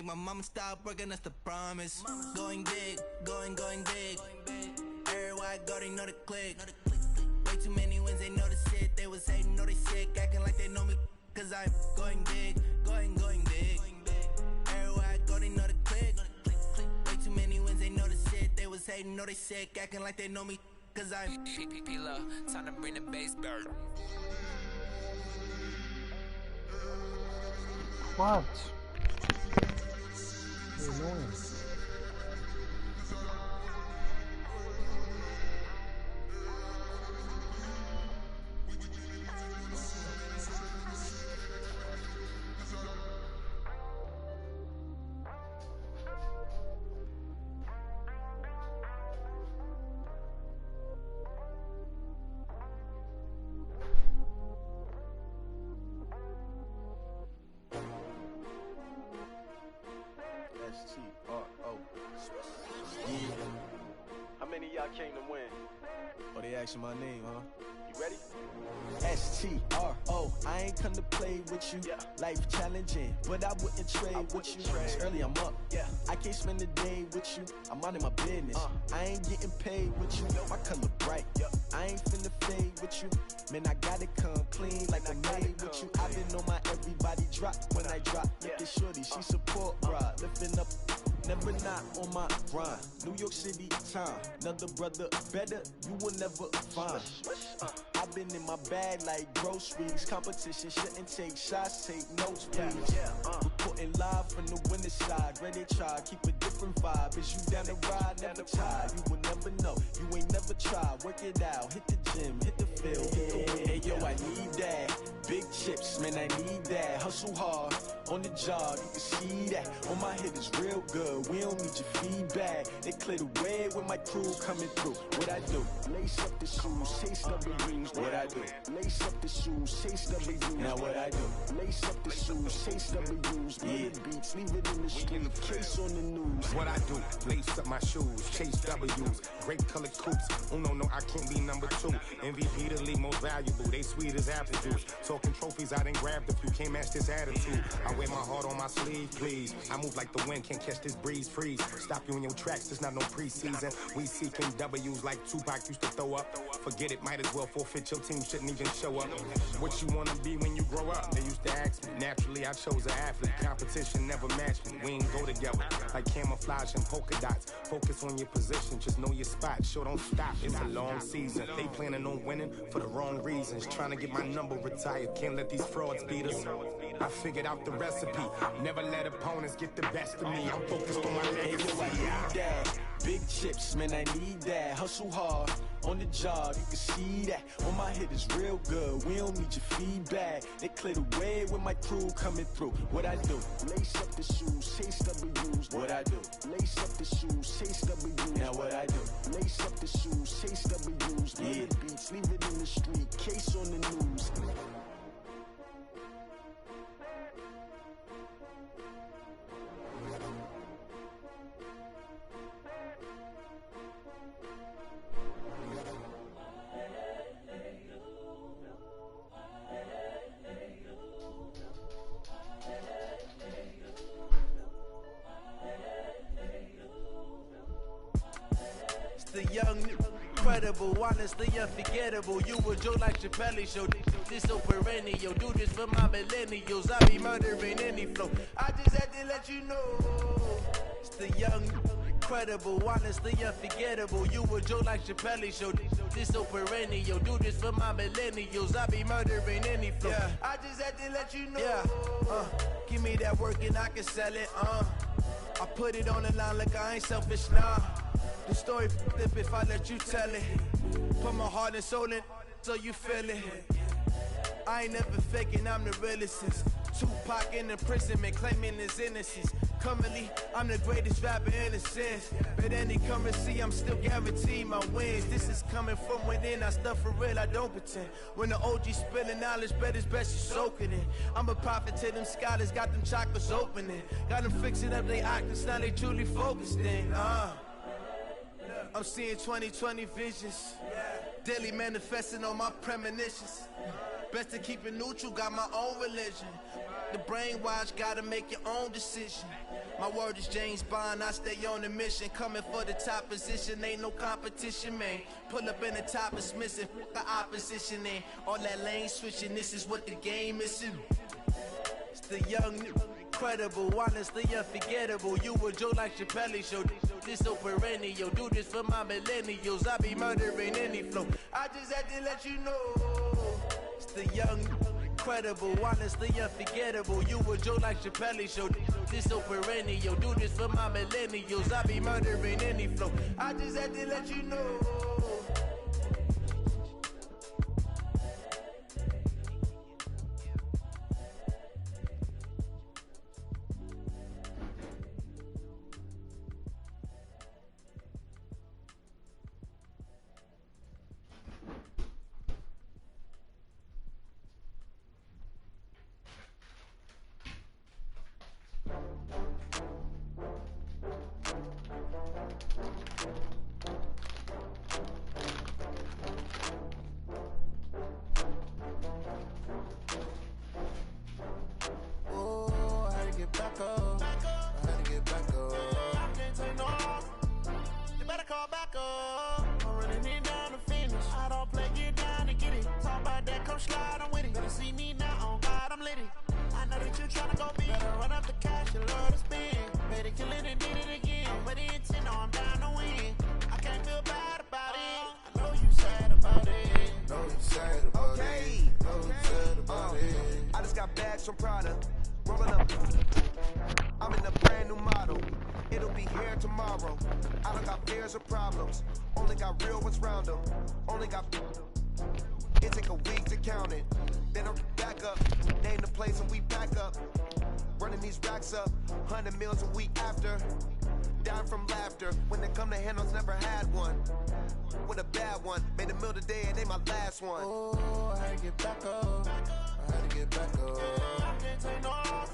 make my mama stop working, that's the promise. Going big, going big. Everywhere I go, they know the click. Way too many wins, they know the shit. They was hating, know they sick, acting like they know me. Cause I'm going big, going big. Everywhere I go, they know the click. Way too many wins, they know the shit. They was hating, know they sick, acting like they know me. Cause I'm P-Lo, time to bring the bass back. What? You're annoying. Yeah. How many of y'all came to win? Oh, they asking my name, huh? You ready? S-T-R-O, I ain't come to play with you. Life challenging, but I wouldn't trade with you. It's early, I'm up. I can't spend the day with you. I'm minding my business. I ain't getting paid with you. My color bright. I ain't finna fade with you. Man, I gotta come clean like I made with you. I been on my everybody drop when I drop. Look at shorty, she support, bruh. Lifting up, never not on my grind. New York City time, another brother better, you will never find. I've been in my bag like groceries. Competition shouldn't take shots, take notes, please. Reporting live from the winning side. Ready to try, keep a different vibe. Is you down the ride, never tired. You will never know, you ain't never tried. Work it out, hit the gym, hit the field, hit the win. Hey yo, I need that. Big chips, man, I need that. Hustle hard, on the job, you can see that. On my hit is real good, we don't need your feedback. They clear the way with my crew coming through. What I do? Lace up the shoes, chase W's. What I do? Lace up the shoes, chase W's. Now what I do? Lace up the shoes, chase W's. Yeah, beats, leave it in the street, case on the news. What I do? Lace up my shoes, chase W's. Great colored coops. Oh no, I can't be number 2. MVP the league most valuable. They sweet as apple juice. Talking trophies, I done grabbed a few. Can't match this attitude. I wear my heart on my sleeve, please. I move like the wind, can't catch this breeze. Freeze. Stop you in your tracks. There's not no preseason. We seeking W's like Tupac used to throw up. Forget it, might as well forfeit. Your team shouldn't even show up. What you wanna be when you grow up? They used to ask me. Naturally, I chose an athlete. Competition never matched me. We ain't go together like camouflage and polka dots. Focus on your position, just know your spot. Sure, don't stop. It's a long season. They planning on winning for the wrong reasons. Trying to get my number retired. Can't let these frauds beat us. I figured out the recipe. Never let opponents get the best of me. I'm focused on my legacy. Big chips, man, I need that. Hustle hard, on the job, you can see that. On my hit is real good, we don't need your feedback. They clear the way with my crew coming through. What I do? Lace up the shoes, chase W's. What I do? Lace up the shoes, chase W's. Now what I do? Lace up the shoes, chase W's. Yeah, beats, leave it in the street, case on the news. The young, incredible, honestly unforgettable. You a joke like Chappelle show. This so perennial. Do this for my millennials. I be murdering any flow. I just had to let you know. It's the young, incredible, honestly unforgettable. You a joke like Chappelle show. This so perennial. Do this for my millennials. I be murdering any flow. I just had to let you know. Give me that work and I can sell it. I put it on the line like I ain't selfish, nah. The story flip if I let you tell it. Put my heart and soul in so you feel it. I ain't never faking, I'm the realest since Tupac in imprisonment, claiming his innocence. Currently, I'm the greatest rapper in a sense. But any currency, I'm still guaranteed my wins. This is coming from within, I stuff for real, I don't pretend. When the OG spilling knowledge, bet it's best you soaking it. I'm a prophet to them scholars, got them chakras opening. Got them fixing up their octaves, now they truly focused in. I'm seeing 2020 visions, daily manifesting on my premonitions. Best to keep it neutral, got my own religion. The brainwash, gotta make your own decision. My word is James Bond, I stay on a mission. Coming for the top position, ain't no competition, man. Pull up in the top, it's missing, the opposition in. All that lane switching, this is what the game is. It's the young, incredible, honestly unforgettable. You a joke like Chappelle show. This so perennial, do this for my millennials. I be murdering any flow. I just had to let you know. It's the young, incredible, honestly unforgettable. You a joke like Chappelle show. This so perennial, do this for my millennials. I be murdering any flow. I just had to let you know. Some product, rolling up. I'm in a brand new model. It'll be here tomorrow. I don't got fears or problems. Only got real ones round them. Only got. It take a week to count it. Then I'm back up. Name the place and we back up. Running these racks up. 100 meals a week after. Down from laughter. When it come to handles, never had one. With a bad one. Made a meal today and they my last one. Oh, I had to get back up. I had to get back up. I can't take no off.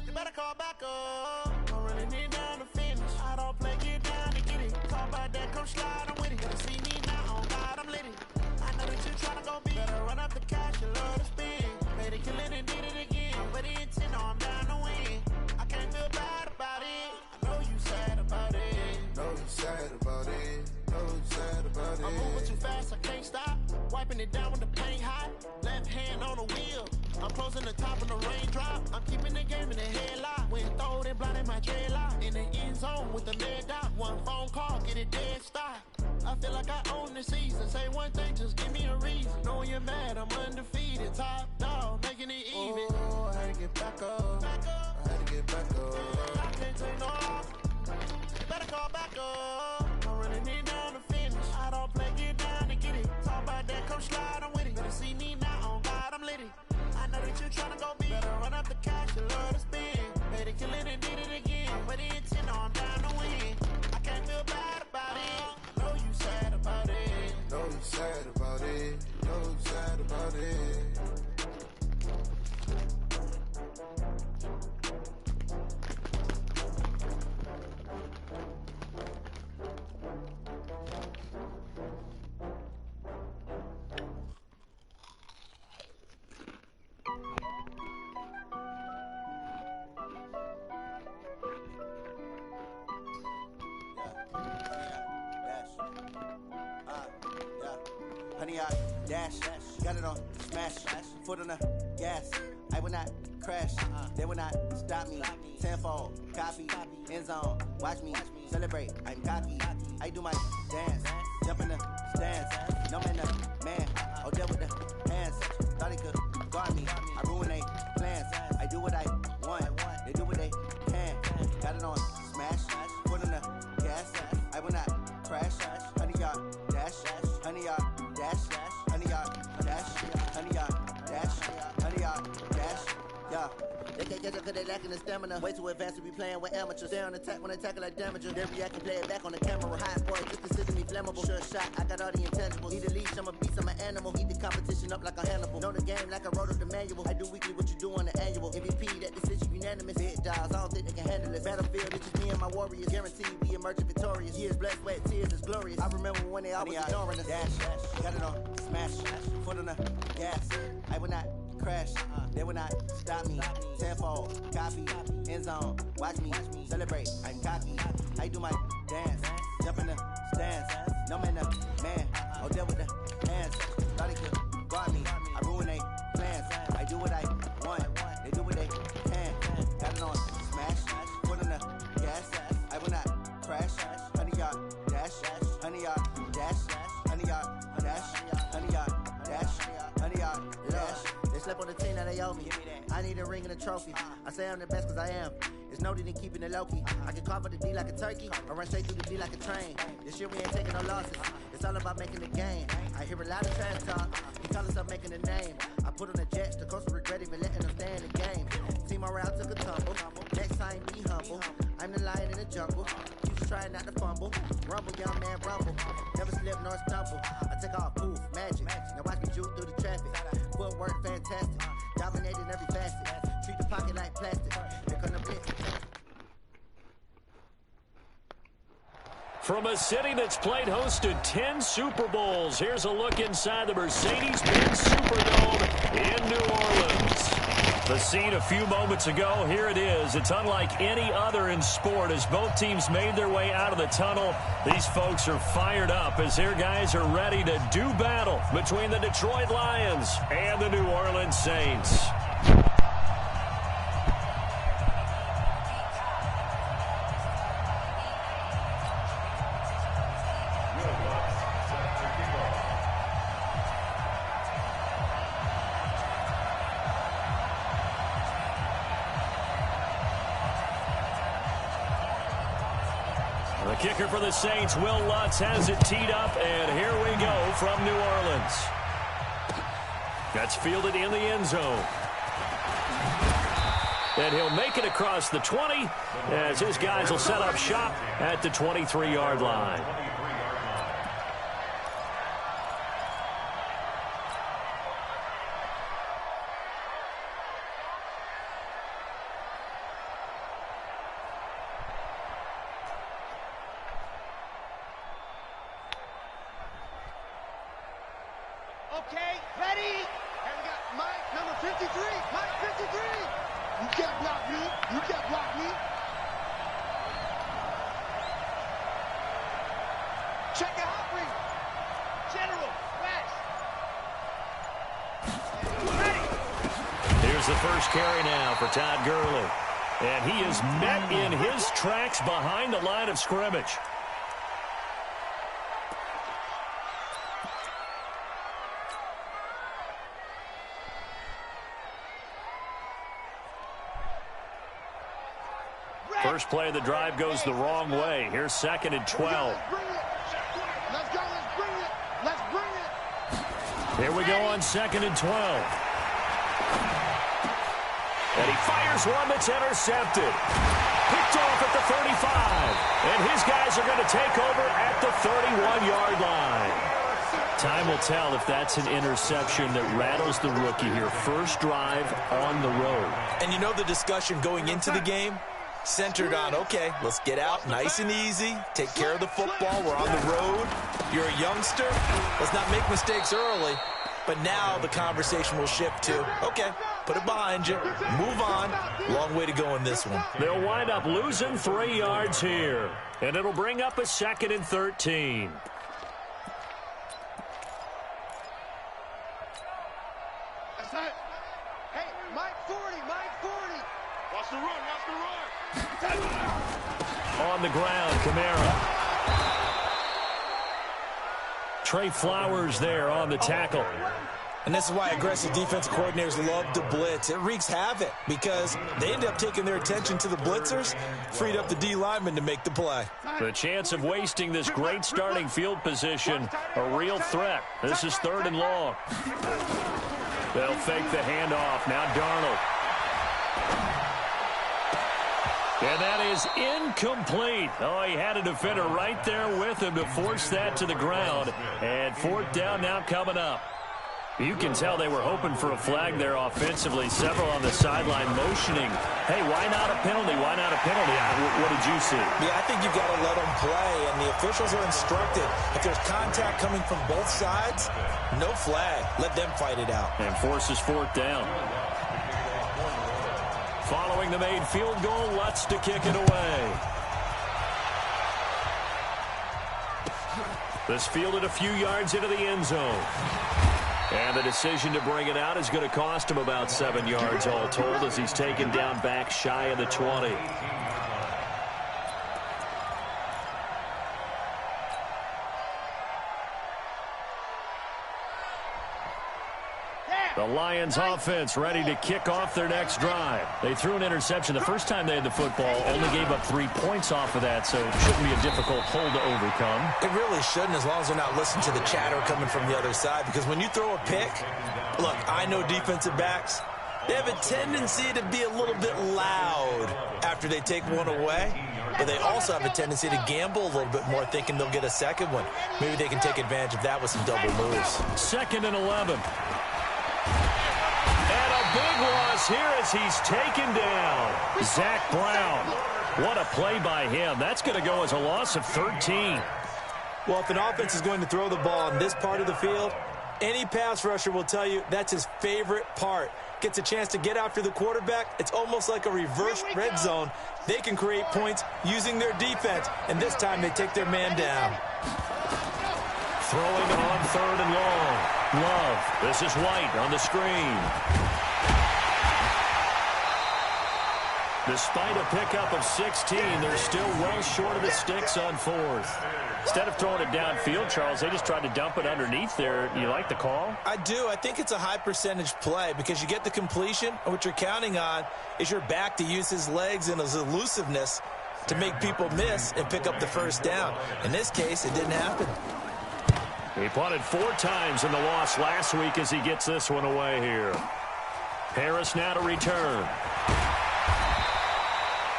You better call back up. I'm running it down to finish. I don't play, get down to get it. Talk about that, come slide, I'm with it. Better see me now, on God, I'm lit it. I know that you tryna go big. Better run up the cash, you love to spin. Made it, kill it, and did it again. But the intent, no, I'm down to win. I can't feel bad about it. I know you sad about it. Know you sad about it. Know you sad about it. I'm moving too fast, I can't stop. Wiping it down with the paint hot. Left hand on the wheel. I'm closing the top of the raindrop. I'm keeping the game in the headlock. When throwed and blinded my dreadlock. In the end zone with the lead dot. One phone call, get it dead stop. I feel like I own the season. Say one thing, just give me a reason. Knowing you're mad, I'm undefeated. Top dog, making it even. Oh, I had to get back up. I had to get back up. I can't take no off. Better call back up. I'm running it down to finish. I don't play, get down to get it. Talk about that, come slide, I'm with it. Better see me now, on God, I'm lit it. I know that you tryna go big. Better run up the cash, you love to spin. Made it, kill it, and did it again. But the intent, no, I'm down to win. I can't feel bad about it. I know you sad about it. Know you sad about it. Know you sad about it. Honey, I dash, got it on smash, foot on the gas. I will not crash, they will not stop me. Tenfold, copy, end zone, watch me celebrate. I'm cocky, I do my dance, jump in the stands. No man, the man, oh deal with the hands. Thought he could guard me, I ruin they plans. I do what I want, they do what they can. Got it on smash, foot on the gas. I will not crash, honey, y'all dash, honey, y'all dash, honey, y'all dash, honey, y'all dash, honey, y'all dash, yeah. They can't catch up cause they lacking the stamina. Way too advanced to be playing with amateurs. Stay on attack when they tackle like damager. They react and play it back on the camera. Hot boy, just consider me flammable. Sure shot, I got all the intangibles. Need a leash, I'm a beast, I'm an animal. Eat the competition up like a Hannibal. Know the game like I wrote up the manual. I do weekly what you do on the annual. MVP, that decision unanimous. Hit dials, I don't think they can handle it. Battlefield, it's just me and my warriors. Guaranteed we emerging victorious. Years, blood, sweat, tears, is glorious. I remember when they always ignoring us. Dash, got it on, smash, foot on the gas. I will not crash, they will not stop me. Tenfold, copy, end zone, watch me celebrate. I'm cocky, I do my dance, jump in the stands. No man, man, I'll deal with the hands. Thought he could guard me, I ruin they plans. I do what I want, they do what they can. Got it on, smash, foot on the gas. I will not crash, 100-yard dash, 100-yard dash, 100-yard dash, 100-yard dash, 100-yard dash. They slept on the team that they owe me. I need a ring and a trophy. I say I'm the best cause I am. It's noted in keeping it low-key. I can carve for the D like a turkey, or run straight through the D like a train. This year we ain't taking no losses. It's all about making the game. I hear a lot of trash talk. He call us up making a name. I put on the Jets. The coach regret even letting them stay in the game. Team morale took a tumble. Next time be humble. I'm the lion in the jungle. You just trying not to fumble. Rumble, young man, rumble. Never slip nor stumble. I take off, poof, magic. Now watch me juke through the traffic. Footwork fantastic. Dominating every facet. Treat the pocket like plastic. They're gonna blitz. From a city that's played host to 10 Super Bowls, here's a look inside the Mercedes-Benz Superdome in New Orleans. The scene a few moments ago, here it is. It's unlike any other in sport as both teams made their way out of the tunnel. These folks are fired up as their guys are ready to do battle between the Detroit Lions and the New Orleans Saints. The kicker for the Saints, Will Lutz, has it teed up, and here we go from New Orleans. That's fielded in the end zone. And he'll make it across the 20 as his guys will set up shop at the 23-yard line. Okay, ready? And we got Mike, number 53. Mike, 53. You can't block me. You can't block me. Check it out, Reed. General, flash. Ready. Here's the first carry now for Todd Gurley. And he is met in his tracks behind the line of scrimmage. First play of the drive goes the wrong way. Here's 2nd and 12. Let's go, let's bring it. Let's bring it. Here we go on 2nd and 12. And he fires one that's intercepted. Picked off at the 35. And his guys are going to take over at the 31-yard line. Time will tell if that's an interception that rattles the rookie here. First drive on the road. And you know the discussion going into the game? Centered on, okay, let's get out nice and easy, take care of the football, we're on the road, you're a youngster, let's not make mistakes early. But now the conversation will shift to, okay, put it behind you, move on, long way to go in this one. They'll wind up losing 3 yards here, and it'll bring up a 2nd and 13. That's it. Hey, Mike 40, Mike 40. Watch the run, watch the run. On the ground, Kamara. Trey Flowers there on the tackle. And this is why aggressive defensive coordinators love to blitz. It wreaks havoc because they end up taking their attention to the blitzers, freed up the D lineman to make the play. The chance of wasting this great starting field position, a real threat. This is 3rd and long. They'll fake the handoff. Now Darnold. And that is incomplete. Oh, he had a defender right there with him to force that to the ground. And 4th down now coming up. You can tell they were hoping for a flag there offensively. Several on the sideline motioning, hey, why not a penalty? Why not a penalty? What did you see? Yeah, I think you've got to let them play, and the officials are instructed. If there's contact coming from both sides, no flag. Let them fight it out. And forces fourth down. Following the made field goal, Lutz to kick it away. This fielded a few yards into the end zone. And the decision to bring it out is going to cost him about 7 yards all told as he's taken down back shy of the 20. The Lions offense ready to kick off their next drive. They threw an interception the first time they had the football, only gave up 3 points off of that, so it shouldn't be a difficult hole to overcome. It really shouldn't, as long as they're not listening to the chatter coming from the other side, because when you throw a pick, look, I know defensive backs, they have a tendency to be a little bit loud after they take one away, but they also have a tendency to gamble a little bit more, thinking they'll get a second one. Maybe they can take advantage of that with some double moves. 2nd and 11. And a big loss here as he's taken down. Zach Brown. What a play by him. That's going to go as a loss of 13. Well, if an offense is going to throw the ball in this part of the field, any pass rusher will tell you that's his favorite part. Gets a chance to get after the quarterback. It's almost like a reverse red zone. They can create points using their defense, and this time they take their man down. Throwing on 3rd and long. Love. This is White on the screen. Despite a pickup of 16, they're still well short of the sticks on 4th. Instead of throwing it downfield, Charles, they just tried to dump it underneath there. You like the call? I do. I think it's a high percentage play because you get the completion, and what you're counting on is your back to use his legs and his elusiveness to make people miss and pick up the first down. In this case, it didn't happen. He punted 4 times in the loss last week as he gets this one away here. Harris now to return.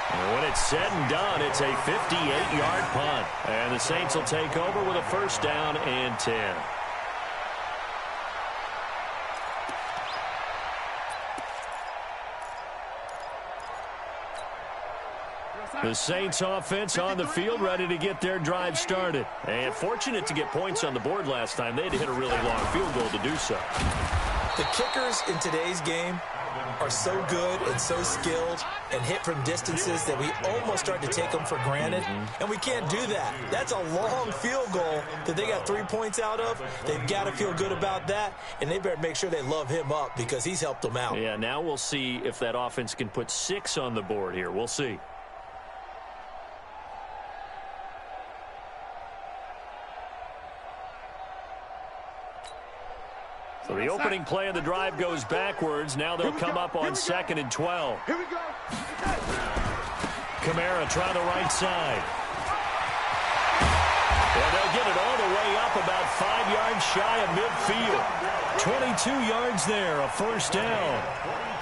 And when it's said and done, it's a 58-yard punt. And the Saints will take over with a 1st down and 10. The Saints offense on the field ready to get their drive started. And fortunate to get points on the board last time. They had to hit a really long field goal to do so. The kickers in today's game are so good and so skilled and hit from distances that we almost start to take them for granted. And we can't do that. That's a long field goal that they got 3 points out of. They've got to feel good about that, and they better make sure they love him up because he's helped them out. Yeah, now we'll see if that offense can put 6 on the board here. We'll see. So the opening play of the drive goes backwards. Now they'll come up on 2nd and 12. Here we go. Kamara try the right side. And they'll get it all the way up about 5 yards shy of midfield. 22 yards there, a 1st down.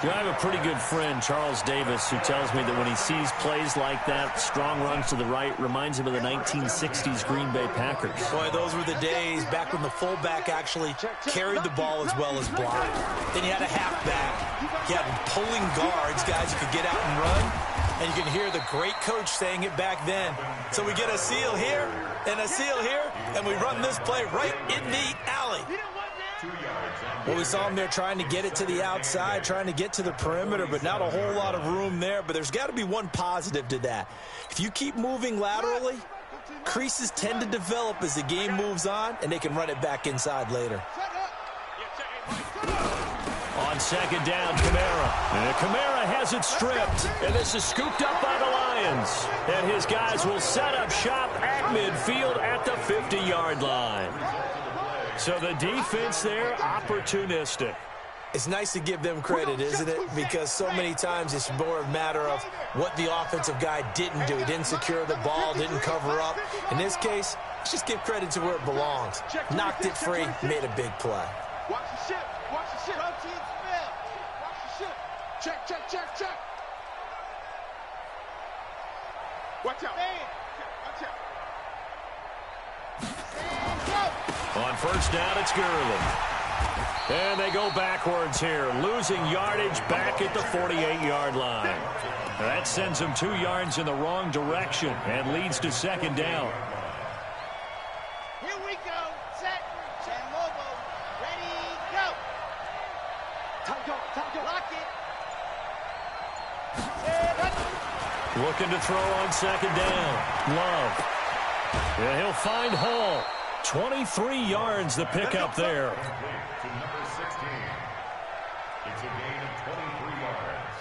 You know, I have a pretty good friend, Charles Davis, who tells me that when he sees plays like that, strong runs to the right, reminds him of the 1960s Green Bay Packers. Boy, those were the days back when the fullback actually carried the ball as well as blocked. Then you had a halfback. You had pulling guards, guys who could get out and run. And you can hear the great coach saying it back then. So we get a seal here and a seal here, and we run this play right in the alley. Well, we saw him there trying to get it to the outside, trying to get to the perimeter, but not a whole lot of room there. But there's got to be one positive to that. If you keep moving laterally, creases tend to develop as the game moves on, and they can run it back inside later. On 2nd down, Kamara. And Kamara has it stripped. And this is scooped up by the Lions. And his guys will set up shop at midfield at the 50-yard line. So the defense there, opportunistic. It's nice to give them credit, isn't it? Because so many times it's more a matter of what the offensive guy didn't do. He didn't secure the ball, didn't cover up. In this case, let's just give credit to where it belongs. Knocked it free, made a big play. Watch the ship. Watch the ship. Watch the ship. Check, check, check, check. Watch out. Watch out. On 1st down, it's Gurley. And they go backwards here, losing yardage back at the 48-yard line. That sends them 2 yards in the wrong direction and leads to second down. Here we go. Set. San Lobo. Ready, go. Time go. Lock it. Looking to throw on second down. Love. Yeah, he'll find Hall. 23 yards the pickup there. To number 16. It's a gain of 23 yards.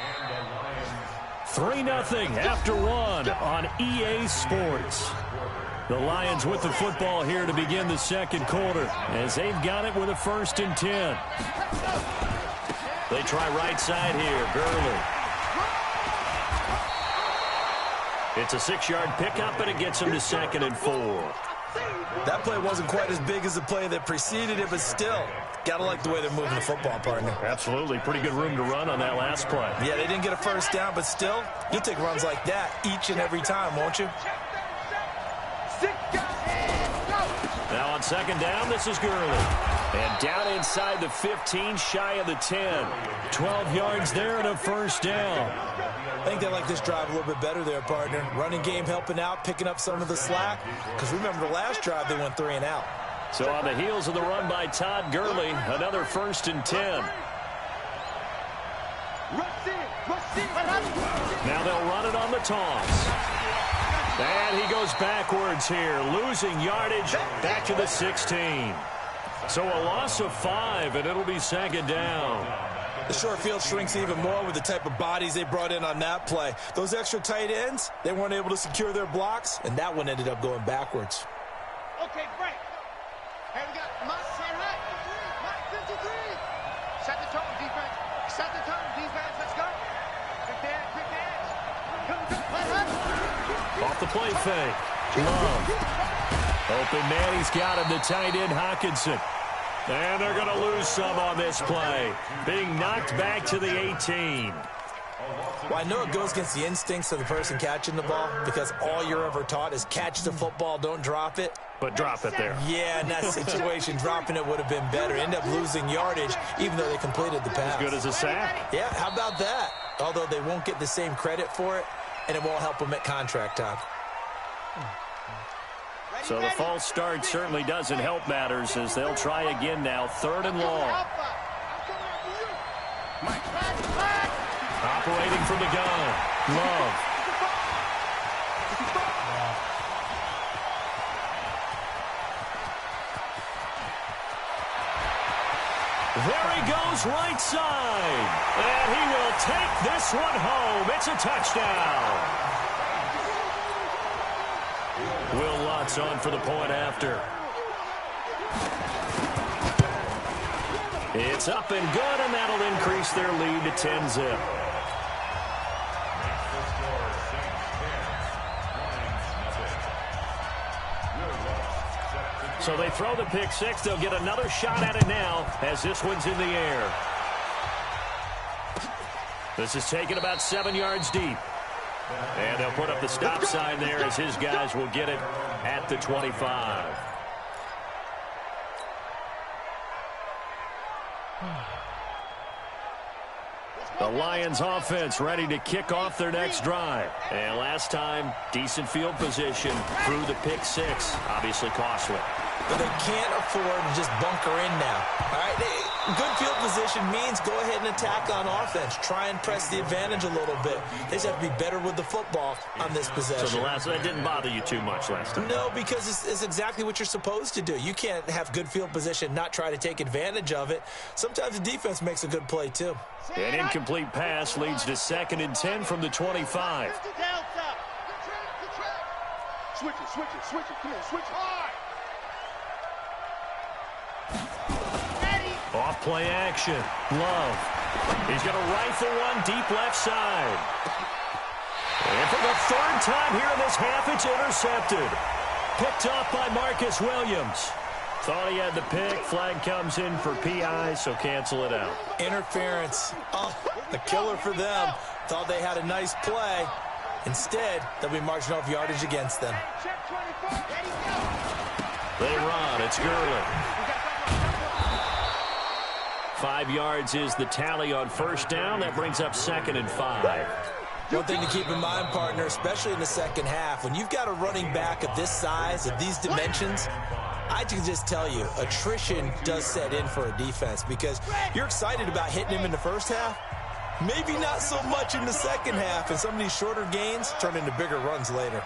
And the Lions 3-0 after 1 on EA Sports. The Lions with the football here to begin the second quarter as they've got it with a 1st and 10. They try right side here. Gurley. It's a 6-yard pickup, and it gets him to 2nd and 4. That play wasn't quite as big as the play that preceded it, but still, gotta like the way they're moving the football, partner. Absolutely. Pretty good room to run on that last play. Yeah, they didn't get a first down, but still, you'll take runs like that each and every time, won't you? Now on second down, this is Gurley. And down inside the 15, shy of the 10. 12 yards there and a 1st down. I think they like this drive a little bit better there, partner. Running game helping out, picking up some of the slack. Because remember the last drive, they went 3 and out. So on the heels of the run by Todd Gurley, another 1st and 10. Now they'll run it on the toss. And he goes backwards here, losing yardage back to the 16. So a loss of 5, and it'll be 2nd down. The short field shrinks even more with the type of bodies they brought in on that play. Those extra tight ends, they weren't able to secure their blocks, and that one ended up going backwards. Okay, break. Here we go. Must set right. Must 53. Set the tone, defense. Set the tone, defense. Let's go. Quick dance, quick dance. Off the play fake. Love. Open man, he's got him, the tight end Hockenson. And they're going to lose some on this play. Being knocked back to the 18. Well, I know it goes against the instincts of the person catching the ball because all you're ever taught is catch the football, don't drop it. But drop it there. Yeah, in that situation, dropping it would have been better. End up losing yardage, even though they completed the pass. As good as a sack. Yeah, how about that? Although they won't get the same credit for it, and it won't help them at contract time. So the false start certainly doesn't help matters as they'll try again now. 3rd and long. Operating from the gun. Love. There he goes right side. And he will take this one home. It's a touchdown. Will Lutz on for the point after. It's up and good, and that'll increase their lead to 10-zip. So they throw the pick 6. They'll get another shot at it now as this one's in the air. This is taken about 7 yards deep. And they'll put up the stop sign there as his guys will get it at the 25. The Lions offense ready to kick off their next drive. And last time, decent field position through the pick 6. Obviously costly. But they can't afford to just bunker in now. All right, good field position means go ahead and attack on offense. Try and press the advantage a little bit. They just have to be better with the football on this possession. So that didn't bother you too much last time? No, because it's exactly what you're supposed to do. You can't have good field position, not try to take advantage of it. Sometimes the defense makes a good play, too. An incomplete pass leads to 2nd and 10 from the 25. Switch it. Come on, switch hard. Off play action. Love. He's going to rifle one deep left side. And for the 3rd time here in this half, it's intercepted. Picked off by Marcus Williams. Thought he had the pick. Flag comes in for PI, so cancel it out. Interference. Oh, the killer for them. Thought they had a nice play. Instead, they'll be marching off yardage against them. They run. It's Gurley. 5 yards is the tally on first down. That brings up 2nd and 5. One thing to keep in mind, partner, especially in the second half, when you've got a running back of this size, of these dimensions, I can just tell you, attrition does set in for a defense because you're excited about hitting him in the first half. Maybe not so much in the second half, and some of these shorter gains turn into bigger runs later.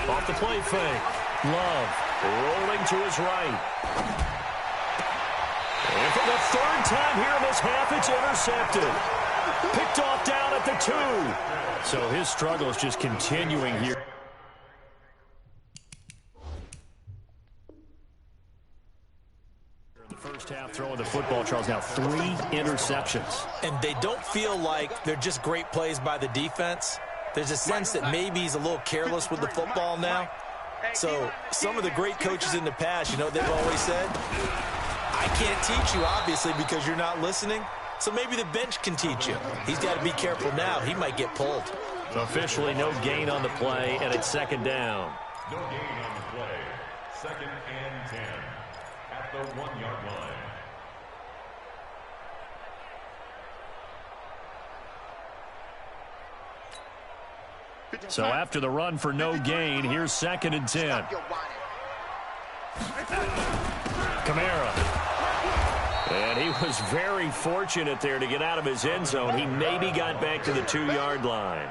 Off the play fake. Love rolling to his right. And for the 3rd time here in this half, it's intercepted. Picked off down at the 2. So his struggle is just continuing here. In the first half, throwing the football, Charles, now 3 interceptions. And they don't feel like they're just great plays by the defense. There's a sense that maybe he's a little careless with the football now. So some of the great coaches in the past, you know what they've always said? I can't teach you, obviously, because you're not listening. So maybe the bench can teach you. He's got to be careful now. He might get pulled. So officially no gain on the play, and it's 2nd down. No gain on the play. 2nd and 10 at the 1-yard line. So after the run for no gain, here's 2nd and 10. Kamara. And he was very fortunate there to get out of his end zone. He maybe got back to the 2-yard line.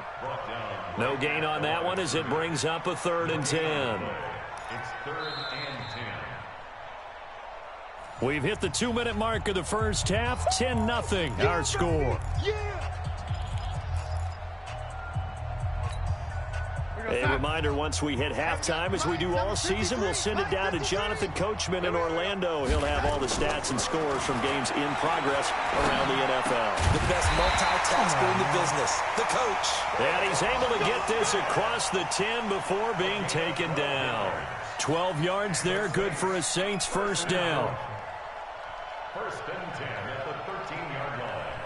No gain on that one as it brings up a 3rd and 10. It's 3rd and 10. We've hit the 2-minute mark of the first half. 10-0 our score. A reminder, once we hit halftime, as we do all season, we'll send it down to Jonathan Coachman in Orlando. He'll have all the stats and scores from games in progress around the NFL. The best multitasker in the business, the coach. And he's able to get this across the 10 before being taken down. 12 yards there, good for a Saints first down. 1st and 10 at the 13-yard line.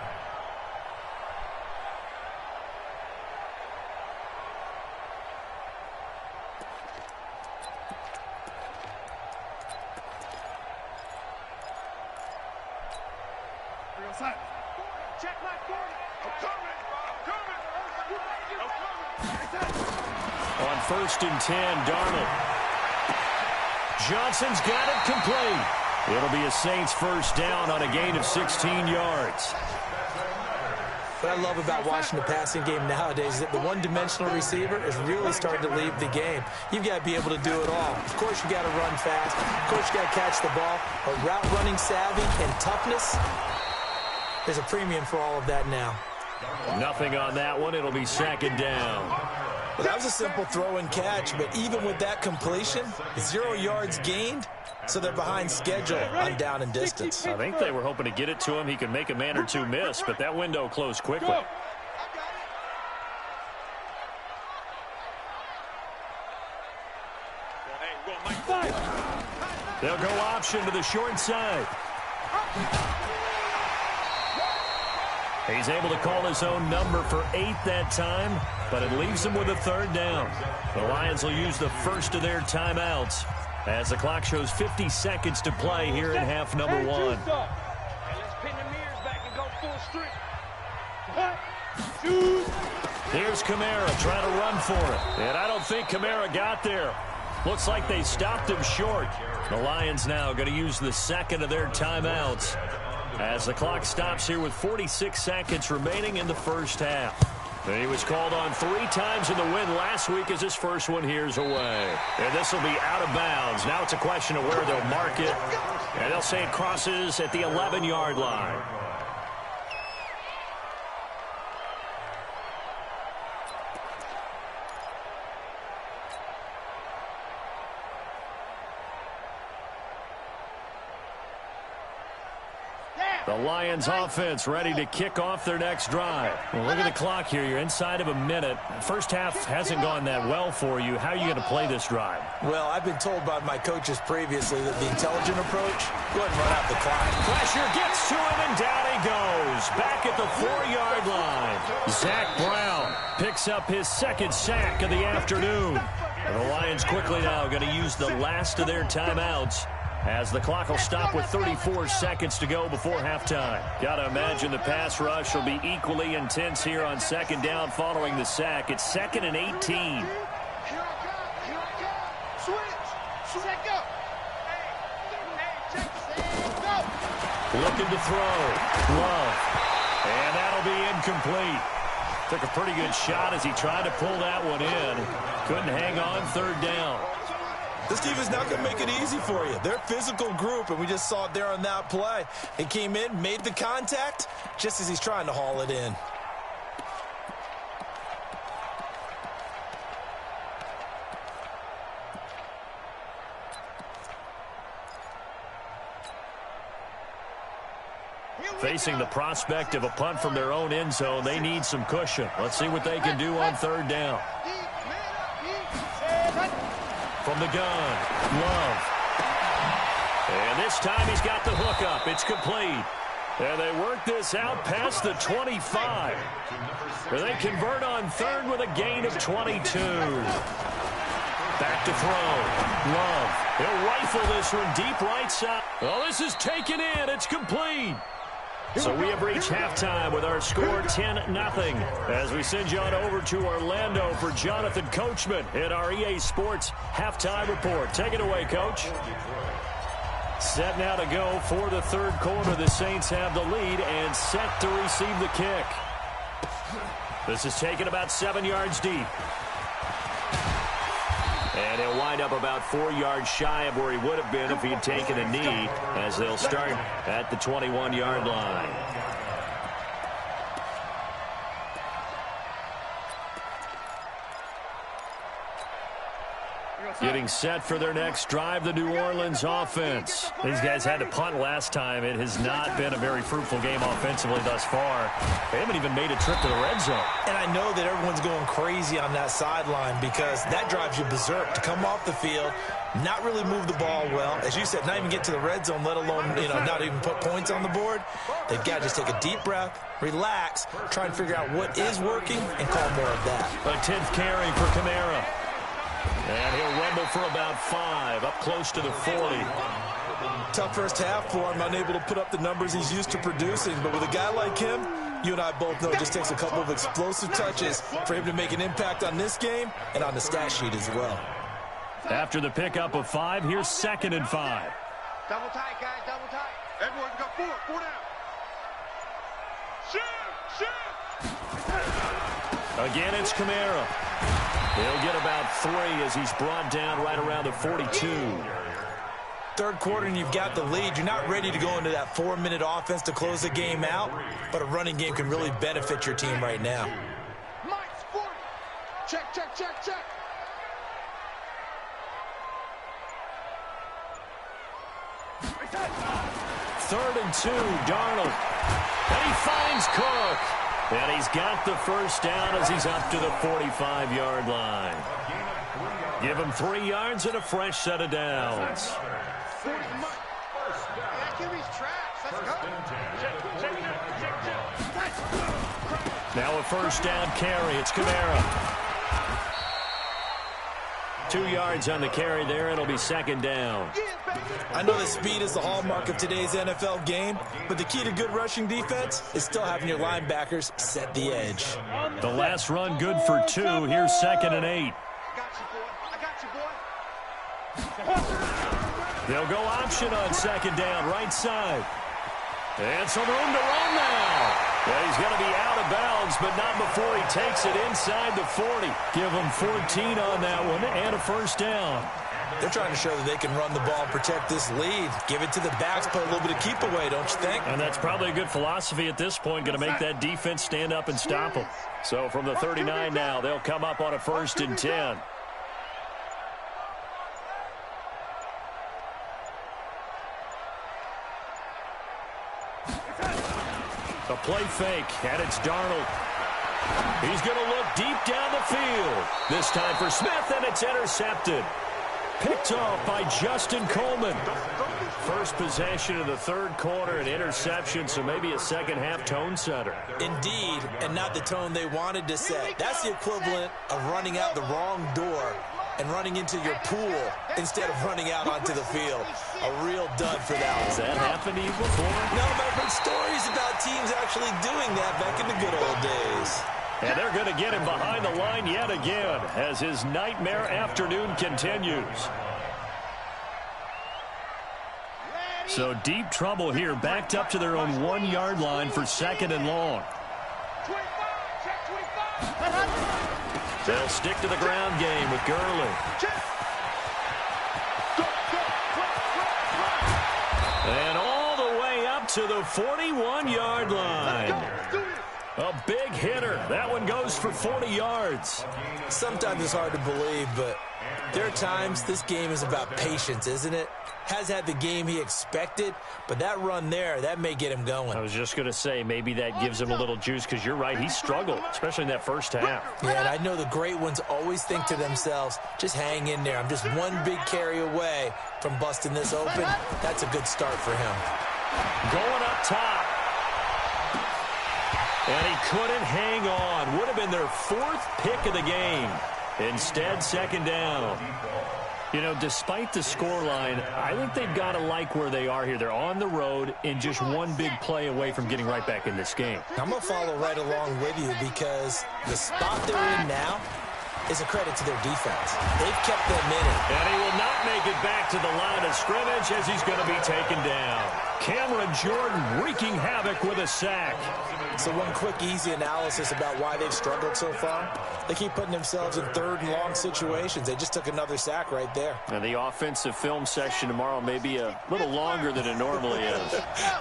Check my corner. I'm coming. On 1st and 10, Darnold. Johnson's got it complete. It'll be a Saints first down on a gain of 16 yards. What I love about watching the passing game nowadays is that the one-dimensional receiver is really starting to leave the game. You've got to be able to do it all. Of course, you got to run fast. Of course, you got to catch the ball. But route running savvy and toughness, there's a premium for all of that now. Nothing on that one. It'll be 2nd down. Well, that was a simple throw and catch, but even with that completion, 0 yards gained, so they're behind schedule on down and distance. I think they were hoping to get it to him. He could make a man or two miss, but that window closed quickly. They'll go option to the short side. He's able to call his own number for 8 that time, but it leaves him with a 3rd down. The Lions will use the first of their timeouts as the clock shows 50 seconds to play here in half number 1. Let's pin the mirrors back and go full streak. Here's Kamara trying to run for it, and I don't think Kamara got there. Looks like they stopped him short. The Lions now going to use the 2nd of their timeouts as the clock stops here with 46 seconds remaining in the first half. And he was called on 3 times in the win last week as his first one here's away. And this will be out of bounds. Now it's a question of where they'll mark it. And they'll say it crosses at the 11-yard line. The Lions offense ready to kick off their next drive. Well, look at the clock here. You're inside of a minute. First half hasn't gone that well for you. How are you going to play this drive? Well, I've been told by my coaches previously that the intelligent approach, go ahead and run out the clock. Pressure gets to him, and down he goes. Back at the 4-yard line. Zach Brown picks up his 2nd sack of the afternoon. And the Lions quickly now going to use the last of their timeouts as the clock will stop with 34 seconds to go before halftime. Got to imagine the pass rush will be equally intense here on second down following the sack. It's 2nd and 18. Here I come. Switch. Set, go. Go. Looking to throw. Love. And that'll be incomplete. Took a pretty good shot as he tried to pull that one in. Couldn't hang on 3rd down. This defense not going to make it easy for you. They're a physical group, and we just saw it there on that play. It came in, made the contact, just as he's trying to haul it in. Facing the prospect of a punt from their own end zone, they need some cushion. Let's see what they can do on 3rd down. From the gun, Love. And this time he's got the hook up. It's complete. And they work this out past the 25. Where they convert on 3rd with a gain of 22. Back to throw. Love. He'll rifle this one deep right side. Well, this is taken in. It's complete. So we have reached halftime with our score 10-0. As we send you on over to Orlando for Jonathan Coachman in our EA Sports Halftime Report. Take it away, Coach. Set now to go for the 3rd quarter. The Saints have the lead and set to receive the kick. This is taken about 7 yards deep. And he'll wind up about 4 yards shy of where he would have been if he had taken a knee, as they'll start at the 21-yard line. Getting set for their next drive, the New Orleans offense. These guys had to punt last time. It has not been a very fruitful game offensively thus far. They haven't even made a trip to the red zone. And I know that everyone's going crazy on that sideline because that drives you berserk to come off the field, not really move the ball well. As you said, not even get to the red zone, let alone, not even put points on the board. They've got to just take a deep breath, relax, try and figure out what is working, and call more of that. A 10th carry for Kamara. And he'll rumble for about 5, up close to the 40. Tough first half for him, unable to put up the numbers he's used to producing. But with a guy like him, you and I both know it just takes a couple of explosive touches for him to make an impact on this game and on the stat sheet as well. After the pickup of 5, here's 2nd and 5. Double tight, guys, double tight. Everyone got 4 down. Shoot! Again, it's Kamara. He'll get about 3 as he's brought down right around the 42. 3rd quarter and you've got the lead. You're not ready to go into that 4-minute offense to close the game out, but a running game can really benefit your team right now. Mike's 40. Check. 3rd and 2, Darnold. And he finds Cook. And he's got the first down as he's up to the 45-yard line. Give him 3 yards and a fresh set of downs. Now a first down carry. It's Kamara. 2 yards on the carry there. It'll be 2nd down. I know that speed is the hallmark of today's NFL game, but the key to good rushing defense is still having your linebackers set the edge. The last run good for 2. Here's 2nd and 8. I got you, boy. They'll go option on 2nd down, right side. And some room to run now. Well, he's going to be out of bounds, but not before he takes it inside the 40. Give him 14 on that one and a first down. They're trying to show that they can run the ball and protect this lead. Give it to the backs, put a little bit of keep away, don't you think? And that's probably a good philosophy at this point, going to make that defense stand up and stop them. So from the 39 now, they'll come up on a 1st and 10. A play fake, and it's Darnold. He's going to look deep down the field. This time for Smith, and it's intercepted. Picked off by Justin Coleman. First possession of the 3rd quarter, an interception, so maybe a second-half tone setter. Indeed, and not the tone they wanted to set. That's the equivalent of running out the wrong door and running into your pool instead of running out onto the field. A real dud for that one. Has that happened to you before? No, but I've heard stories about teams actually doing that back in the good old days. And they're going to get him behind the line yet again as his nightmare afternoon continues. So deep trouble here, backed up to their own 1-yard line for 2nd and long. They'll stick to the ground game with Gurley. And all the way up to the 41-yard line. A big hitter. That one goes for 40 yards. Sometimes it's hard to believe, but there are times this game is about patience, isn't it? Has had the game he expected, but that run there, that may get him going. I was just going to say, maybe that gives him a little juice, because you're right, he struggled, especially in that first half. Yeah, and I know the great ones always think to themselves, just hang in there. I'm just one big carry away from busting this open. That's a good start for him. Going up top. And he couldn't hang on. Would have been their 4th pick of the game. Instead, 2nd down. You know, despite the scoreline, I think they've got to like where they are here. They're on the road and just one big play away from getting right back in this game. I'm going to follow right along with you because the spot they're in now is a credit to their defense. They've kept them in it. And he will not make it back to the line of scrimmage as he's going to be taken down. Cameron Jordan wreaking havoc with a sack. So one quick, easy analysis about why they've struggled so far. They keep putting themselves in 3rd and long situations. They just took another sack right there. And the offensive film section tomorrow may be a little longer than it normally is.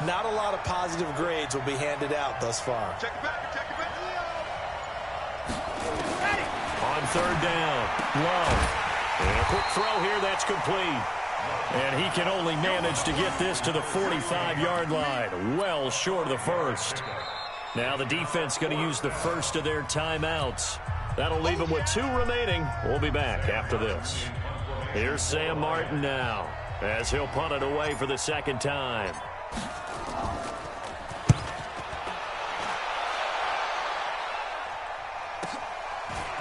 Not a lot of positive grades will be handed out thus far. Check it back. On 3rd down, Love. And a quick throw here, that's complete. And he can only manage to get this to the 45-yard line, well short of the 1st. Now the defense going to use the first of their timeouts. That'll leave them with 2 remaining. We'll be back after this. Here's Sam Martin now as he'll punt it away for the 2nd time.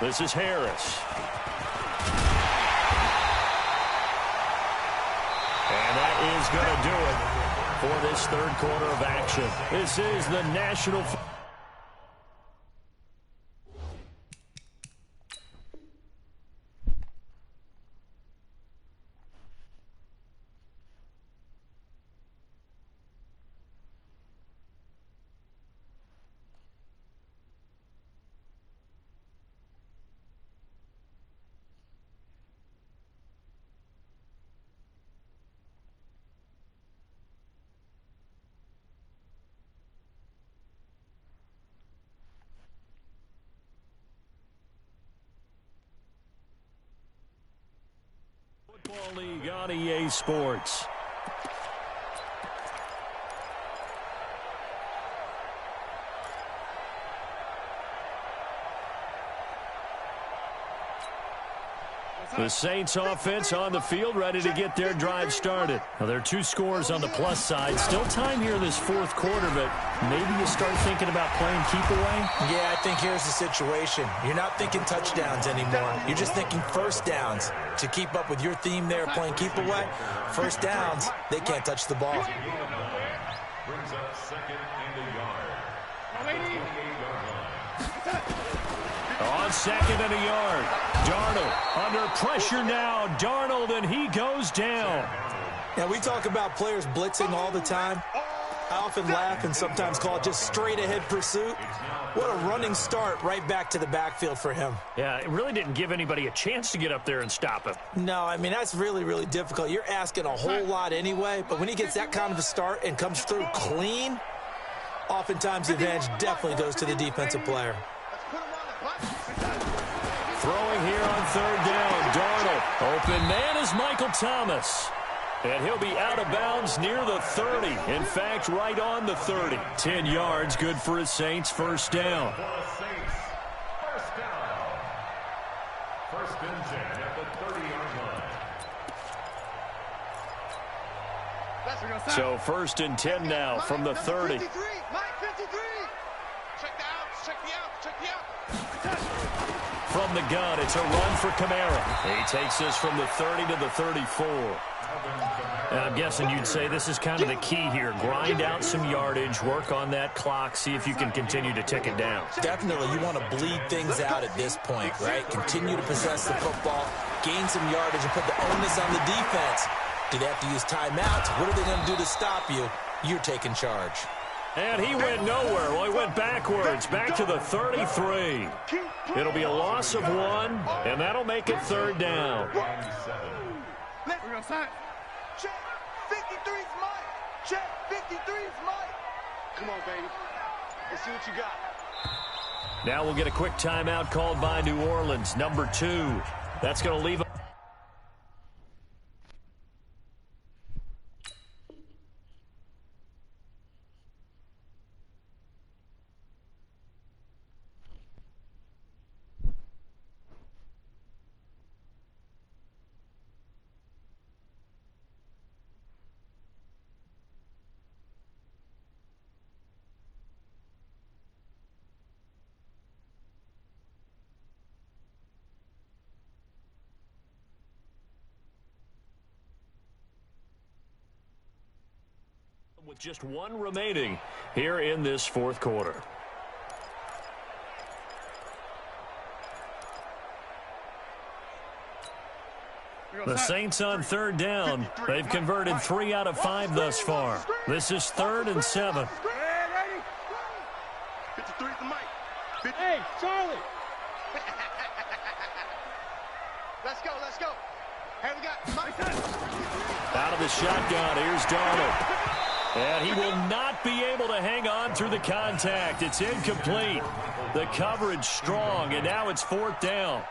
This is Harris. And that is going to do it for this 3rd quarter of action. This is the National Football League on EA Sports. The Saints offense on the field, ready to get their drive started. Now, there are 2 scores on the plus side. Still time here in this 4th quarter, but maybe you start thinking about playing keep away? Yeah, I think here's the situation. You're not thinking touchdowns anymore. You're just thinking 1st downs. To keep up with your theme there, playing keep away, 1st downs, they can't touch the ball. Brings up 2nd and a yard. On 2nd and a yard. Darnold under pressure now. Darnold, and he goes down. Now, we talk about players blitzing all the time. I often laugh and sometimes call it just straight-ahead pursuit. What a running start right back to the backfield for him. Yeah, it really didn't give anybody a chance to get up there and stop him. No, I mean, that's really, really difficult. You're asking a whole lot anyway, but when he gets that kind of a start and comes through clean, oftentimes the advantage definitely goes to the defensive player. Throwing here on 3rd down, Darnold. Open man is Michael Thomas. And he'll be out of bounds near the 30. In fact, right on the 30. 10 yards, good for his Saints. 1st down. First down. 1st and 10 at the 30-yard line. So 1st and 10 now from the 30. Mike 53. Check the outs. Check the outs. Check the outs. From the gun, it's a run for Kamara. He takes this from the 30 to the 34. And I'm guessing you'd say this is kind of the key here. Grind out some yardage, work on that clock, see if you can continue to tick it down. Definitely, you want to bleed things out at this point, right? Continue to possess the football, gain some yardage, and put the onus on the defense. Do they have to use timeouts? What are they going to do to stop you? You're taking charge. And he went nowhere. Well, he went backwards, back to the 33. It'll be a loss of 1, and that'll make it 3rd down. Check, 53's mine. Check, 53's mine. Come on, baby. Let's see what you got. Now we'll get a quick timeout called by New Orleans, number 2. That's going to leave. With just 1 remaining here in this 4th quarter. The Saints on 3rd down. They've converted 3 out of 5 thus far. This is 3rd and 7. 53's the mic. Hey, Charlie. Let's go, let's go. Hey, we got Mike. Out of the shotgun, here's Darnold. And he will not be able to hang on through the contact. It's incomplete. The coverage strong, and now it's 4th down.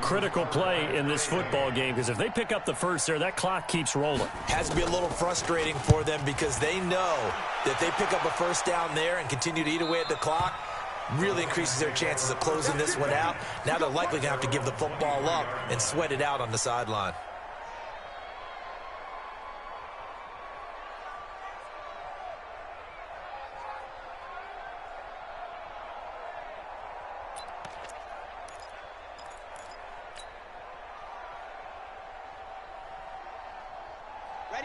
Critical play in this football game, because if they pick up the first there, that clock keeps rolling. Has to be a little frustrating for them because they know that they pick up a first down there and continue to eat away at the clock, really increases their chances of closing this one out. Now they're likely going to have to give the football up and sweat it out on the sideline.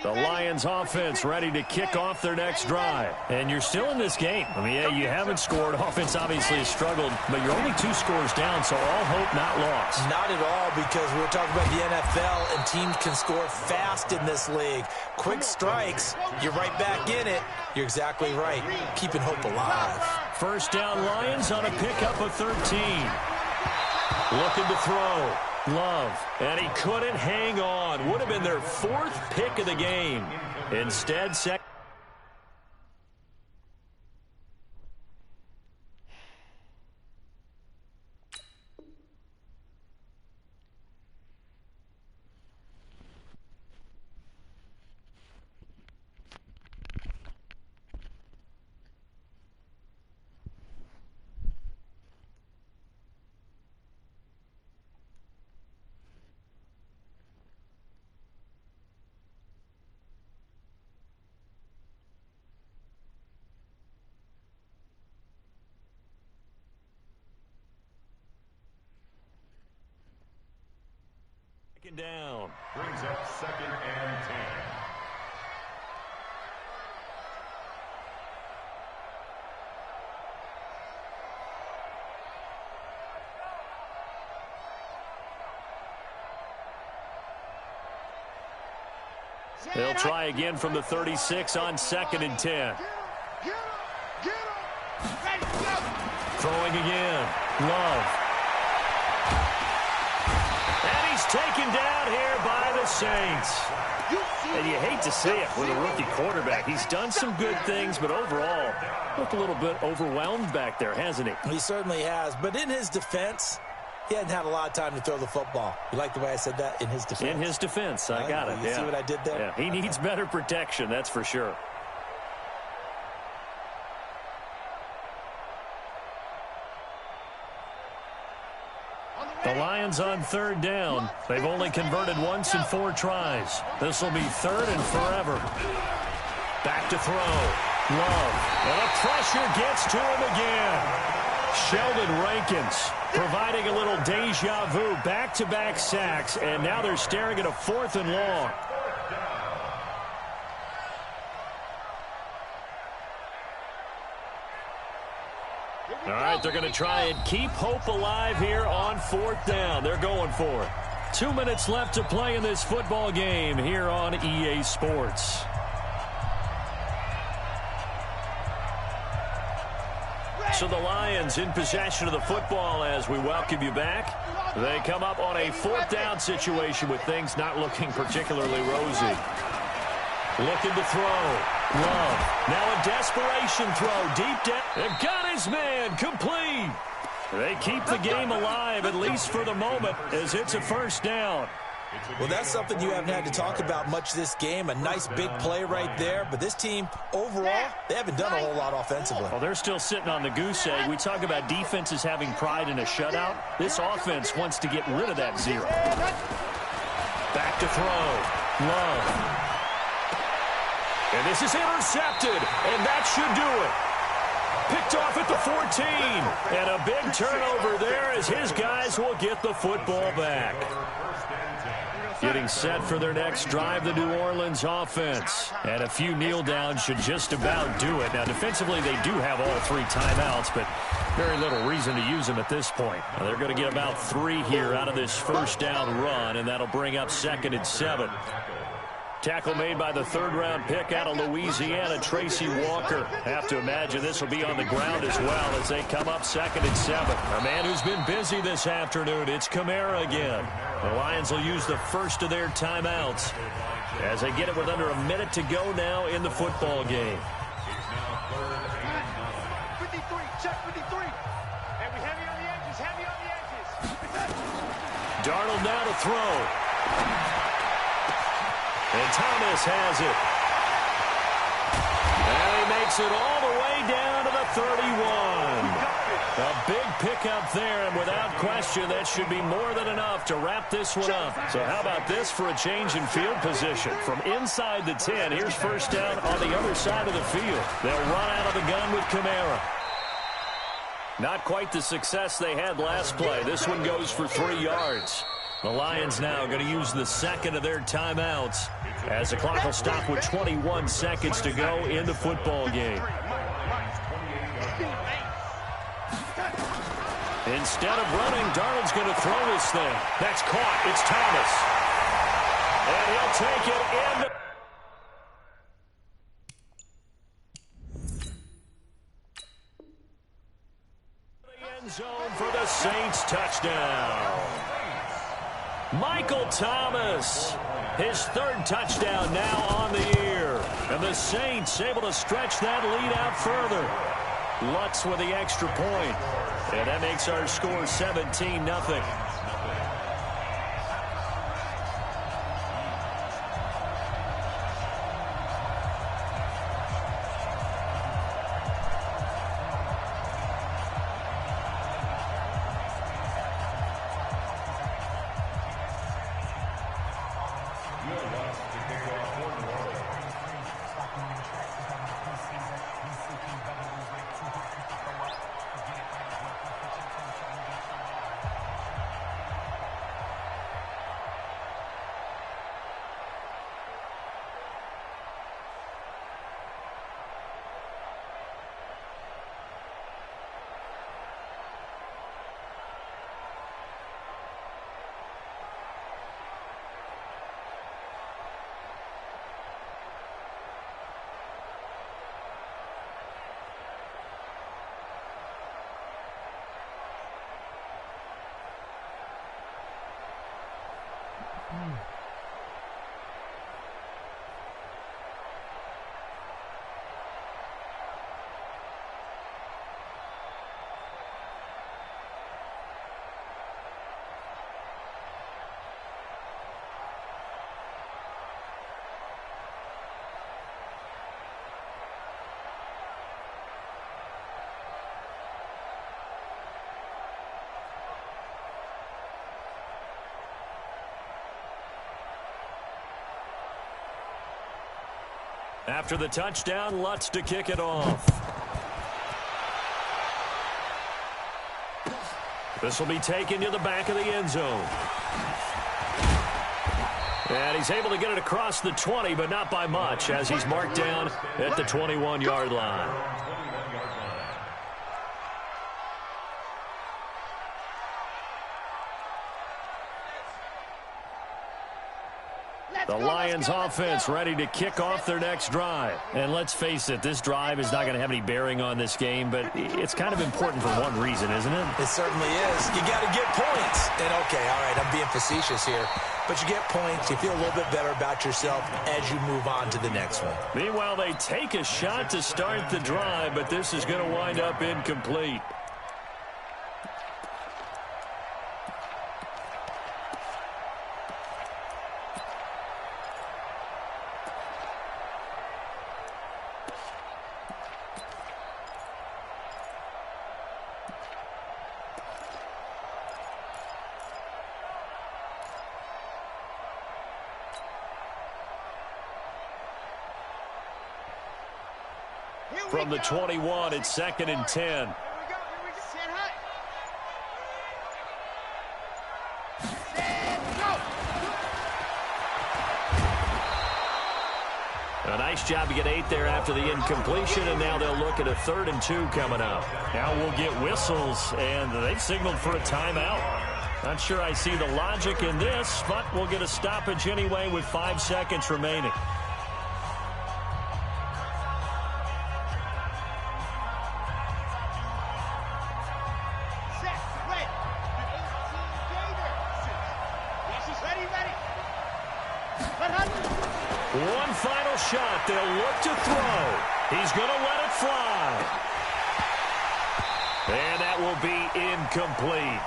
The Lions offense ready to kick off their next drive. And you're still in this game. I mean, yeah, you haven't scored. Offense obviously has struggled, but you're only 2 scores down, so all hope not lost. Not at all, because we were talking about the NFL, and teams can score fast in this league. Quick strikes, you're right back in it. You're exactly right. Keeping hope alive. First down Lions on a pickup of 13. Looking to throw. Love, and he couldn't hang on. Would have been their 4th pick of the game. Instead, second. Down. Brings up 2nd and 10. They'll try again from the 36 on 2nd and 10. Throwing again. Love. And he's taken down here by the Saints. And you hate to say it with a rookie quarterback. He's done some good things, but overall, looked a little bit overwhelmed back there, hasn't he? He certainly has. But in his defense, he hadn't had a lot of time to throw the football. You like the way I said that? In his defense. In his defense. I got it. You see what I did there? Yeah, he needs better protection, that's for sure. The Lions on 3rd down. They've only converted once in 4 tries. This will be 3rd and forever. Back to throw. Love. And the pressure gets to him again. Sheldon Rankins providing a little deja vu. Back-to-back sacks, and now they're staring at a 4th and long. right, they're going to try and keep hope alive here on 4th down. They're going for it. 2 minutes left to play in this football game here on EA Sports. So the Lions in possession of the football as we welcome you back. They come up on a 4th down situation with things not looking particularly rosy. Looking to throw. Love. Now a desperation throw deep down. And got his man. Complete. They keep the game alive, at least for the moment, as it's a 1st down. Well, that's something you haven't had to talk about much this game. A nice big play right there. But this team, overall, they haven't done a whole lot offensively. Well, they're still sitting on the goose egg. We talk about defenses having pride in a shutout. This offense wants to get rid of that 0. Back to throw. Love. And this is intercepted, and that should do it. Picked off at the 14. And a big turnover there as his guys will get the football back. Getting set for their next drive, the New Orleans offense. And a few kneel downs should just about do it. Now, defensively, they do have all 3 timeouts, but very little reason to use them at this point. Now, they're going to get about 3 here out of this 1st down run, and that'll bring up 2nd and 7. Tackle made by the 3rd-round pick out of Louisiana, Tracy Walker. Have to imagine this will be on the ground as well as they come up 2nd and 7. A man who's been busy this afternoon, it's Kamara again. The Lions will use the first of their timeouts as they get it with under a minute to go now in the football game. 53, check 53. And we heavy on the edges, heavy on the edges. Darnold now to throw. And Thomas has it. And he makes it all the way down to the 31. A big pickup there, and without question, that should be more than enough to wrap this one up. So how about this for a change in field position? From inside the 10, here's 1st down on the other side of the field. They'll run out of the gun with Kamara. Not quite the success they had last play. This one goes for 3 yards. The Lions now going to use the 2nd of their timeouts as the clock will stop with 21 seconds to go in the football game. Instead of running, Darnold's going to throw this thing. That's caught. It's Thomas. And he'll take it in the end zone for the Saints touchdown. Michael Thomas, his 3rd touchdown now on the year. And the Saints able to stretch that lead out further. Lutz with the extra point. And that makes our score 17-0. After the touchdown, Lutz to kick it off. This will be taken to the back of the end zone. And he's able to get it across the 20, but not by much, as he's marked down at the 21-yard line. The Lions offense ready to kick off their next drive. And let's face it, this drive is not going to have any bearing on this game, but it's kind of important for one reason, isn't it? It certainly is. You got to get points. And, okay, all right, I'm being facetious here. But you get points, you feel a little bit better about yourself as you move on to the next one. Meanwhile, they take a shot to start the drive, but this is going to wind up incomplete. From the 21, it's 2nd and 10. Here we go. Stand high. Stand, go. A nice job to get 8 there after the incompletion, and now they'll look at a 3rd and 2 coming up. Now we'll get whistles, and they've signaled for a timeout. Not sure I see the logic in this, but we'll get a stoppage anyway with 5 seconds remaining. One final shot. They'll look to throw. He's going to let it fly. And that will be incomplete,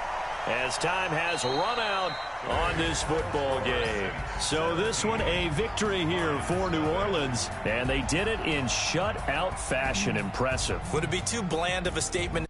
as time has run out on this football game. So this one, a victory here for New Orleans, and they did it in shutout fashion. Impressive. Would it be too bland of a statement